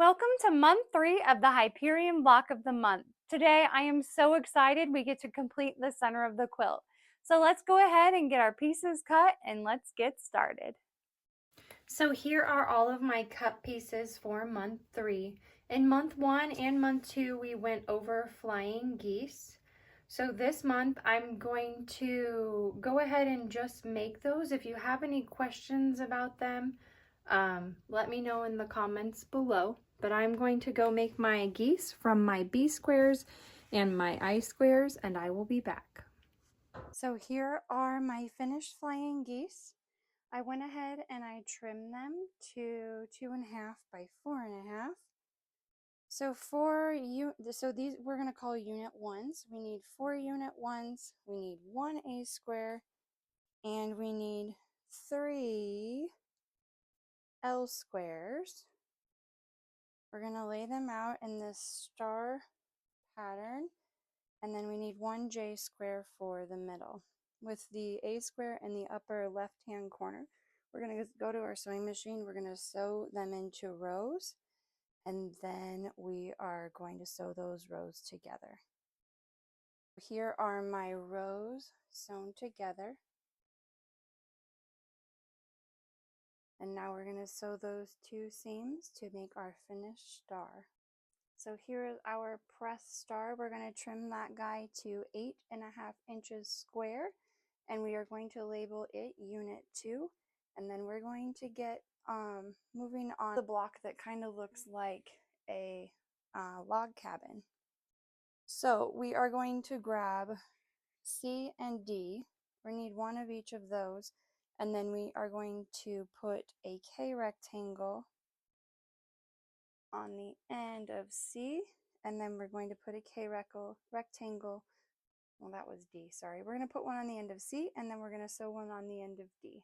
Welcome to month 3 of the Hyperion block of the month. Today I am so excited we get to complete the center of the quilt. So let's go ahead and get our pieces cut and let's get started. So here are all of my cut pieces for month 3. In month 1 and month 2 we went over flying geese. So this month I'm going to go ahead and just make those. If you have any questions about them, let me know in the comments below. But I'm going to go make my geese from my B squares and my I squares, and I will be back. So here are my finished flying geese. I went ahead and I trimmed them to 2.5 by 4.5. So these we're gonna call unit 1s. We need 4 unit 1s, we need 1 A square, and we need 3 L squares. We're going to lay them out in this star pattern, and then we need 1 J square for the middle. With the A square in the upper left hand corner, we're going to go to our sewing machine, we're going to sew them into rows, and then we are going to sew those rows together. Here are my rows sewn together. And now we're going to sew those 2 seams to make our finished star. So here is our pressed star. We're going to trim that guy to 8.5 inches square, and we are going to label it unit 2. And then we're going to get moving on the block that kind of looks like a log cabin. So we are going to grab C and D. We need 1 of each of those, and then we are going to put a K rectangle on the end of C, and then we're going to put a K rectangle, well that was D, sorry. We're going to put one on the end of C, and then we're going to sew one on the end of D.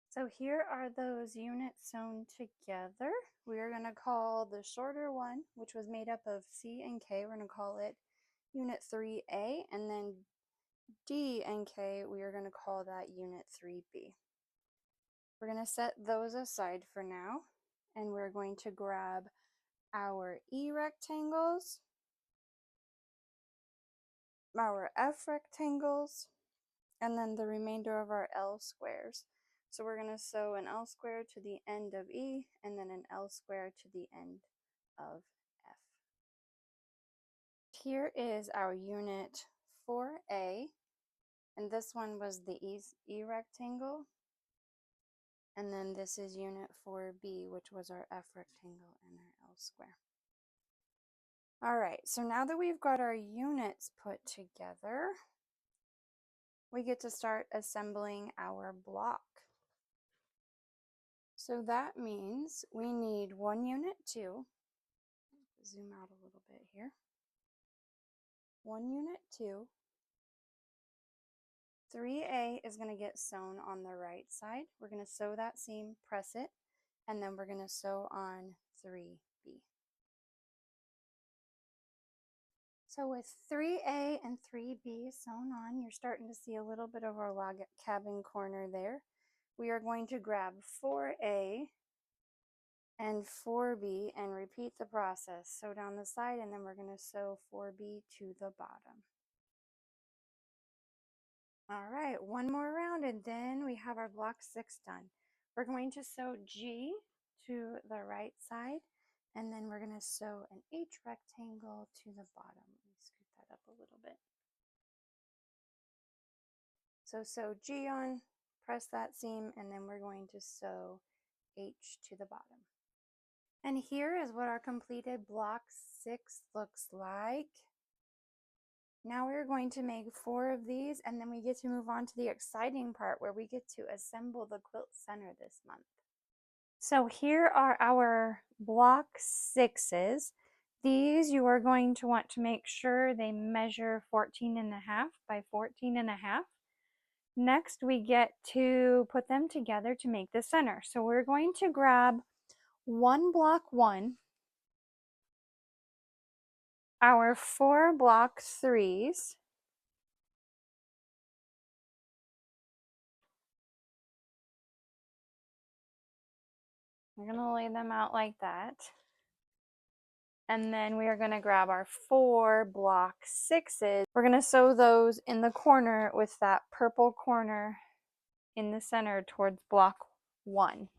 So here are those units sewn together. We are going to call the shorter one, which was made up of C and K, we're going to call it unit 3A, and then D and K, we are going to call that unit 3B. We're going to set those aside for now, and we're going to grab our E rectangles, our F rectangles, and then the remainder of our L squares. So we're going to sew an L square to the end of E, and then an L square to the end of F. Here is our unit 4A, and this one was the E rectangle. And then this is unit 4B, which was our F rectangle and our L square. All right, so now that we've got our units put together, we get to start assembling our block. So that means we need 1 unit 2. Zoom out a little bit here. 1 unit 2. 3A is going to get sewn on the right side. We're going to sew that seam, press it, and then we're going to sew on 3B. So with 3A and 3B sewn on, you're starting to see a little bit of our log cabin corner there. We are going to grab 4A and 4B and repeat the process. Sew down the side, and then we're going to sew 4B to the bottom. All right, one more round, and then we have our block 6 done. We're going to sew G to the right side, and then we're going to sew an H rectangle to the bottom. Let me scoot that up a little bit. So sew G on, press that seam, and then we're going to sew H to the bottom. And here is what our completed block 6 looks like. Now we're going to make 4 of these, and then we get to move on to the exciting part where we get to assemble the quilt center this month. So here are our block 6s. These you are going to want to make sure they measure 14.5 by 14.5. Next, we get to put them together to make the center. So we're going to grab one block 1, our 4 block 3s, We're going to lay them out like that. And then we are going to grab our 4 block 6s. We're going to sew those in the corner with that purple corner in the center towards block 1.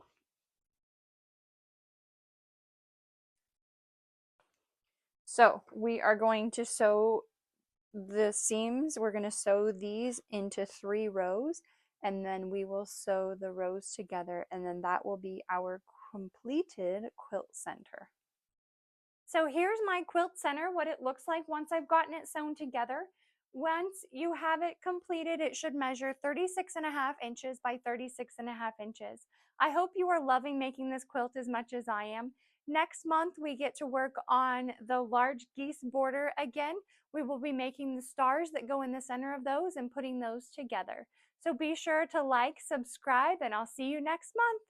So we are going to sew the seams. We're going to sew these into 3 rows, and then we will sew the rows together, and then that will be our completed quilt center. So here's my quilt center, what it looks like once I've gotten it sewn together. Once you have it completed, it should measure 36.5 inches by 36.5 inches. I hope you are loving making this quilt as much as I am. Next month, we get to work on the large geese border again. We will be making the stars that go in the center of those and putting those together. So be sure to like, subscribe, and I'll see you next month.